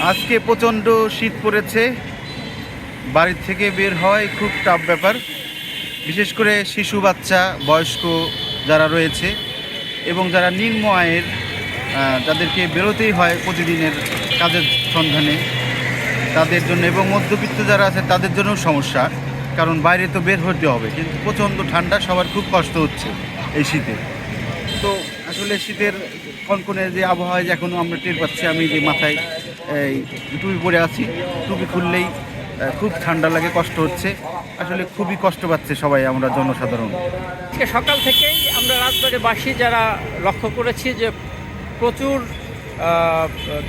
আজকে প্রচণ্ড শীত পড়েছে, বাড়ির থেকে বের হয় খুব টাফ ব্যাপার। বিশেষ করে শিশু, বাচ্চা, বয়স্ক যারা রয়েছে এবং যারা নিম্ন আয়ের, যাদেরকে বেরোতেই হয় প্রতিদিনের কাজের সন্ধানে, তাদের জন্য, এবং মধ্যবিত্ত যারা আছে তাদের জন্যও সমস্যা, কারণ বাইরে তো বের হতে হবে, কিন্তু প্রচণ্ড ঠান্ডা, সবার খুব কষ্ট হচ্ছে এই শীতে। তো আসলে শীতের কনকনে যে আবহাওয়া এখনও আমরা টের পাচ্ছি। আমি যে মাথায় এই টুপি পরে আছি, টুপি খুললেই খুব ঠান্ডা লাগে, কষ্ট হচ্ছে, আসলে খুবই কষ্ট পাচ্ছে সবাই, আমরা জনসাধারণ। সকাল থেকেই আমরা রাজবাড়িবাসী যারা লক্ষ্য করেছি যে প্রচুর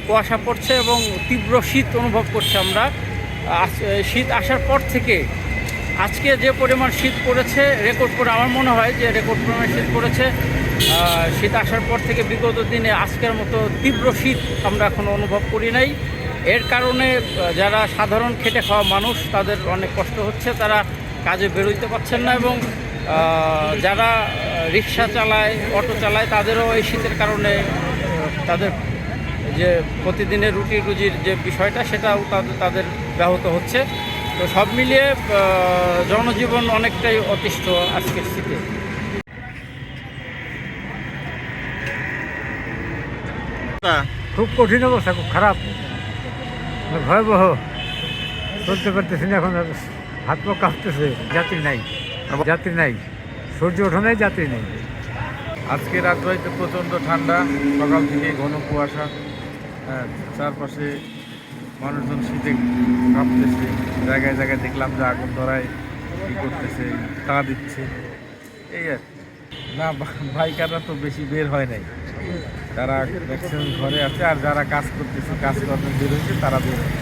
কুয়াশা পড়ছে এবং তীব্র শীত অনুভব করছি আমরা। শীত আসার পর থেকে আজকে যে পরিমাণ শীত পড়েছে, রেকর্ড করে আমার মনে হয় যে রেকর্ড পরিমাণ শীত পড়েছে। শীত আসার পর থেকে বিগত দিনে আজকের মতো তীব্র শীত আমরা এখনও অনুভব করি নাই। এর কারণে যারা সাধারণ খেটে খাওয়া মানুষ, তাদের অনেক কষ্ট হচ্ছে, তারা কাজে বেরোতে পারছেন না, এবং যারা রিক্সা চালায়, অটো চালায়, তাদেরও এই শীতের কারণে তাদের যে প্রতিদিনের রুটি রুজির যে বিষয়টা, সেটাও তাদের ব্যাহত হচ্ছে। তো সব মিলিয়ে জনজীবন অনেকটাই অতিষ্ঠ আজকের শীতে। খুব কঠিন অবস্থা, খুব খারাপ, ভয়াবহ, চলতে পারতেছি না। এখন হাত পা কাঁপতেছে, যাত্রী নাই, যাত্রী নাই, সূর্য ওঠে নাই, যাত্রী নেই। আজকে রাজবাড়িতে প্রচণ্ড ঠান্ডা, সকাল থেকে ঘন কুয়াশা, চারপাশে মানুষজন শীতে কাঁপতেছে। জায়গায় জায়গায় দেখলাম যে আগুন ধরায় কী করতেছে, তাড়া দিচ্ছে, এই আর কি। না, বাইকাররা তো বেশি বের হয় নাই, তারা ম্যাক্সিমাম ঘরে আছে, আর যারা কাজ করতেছে, কাজকর্মে বের হয়েছে, তারা বের হয়।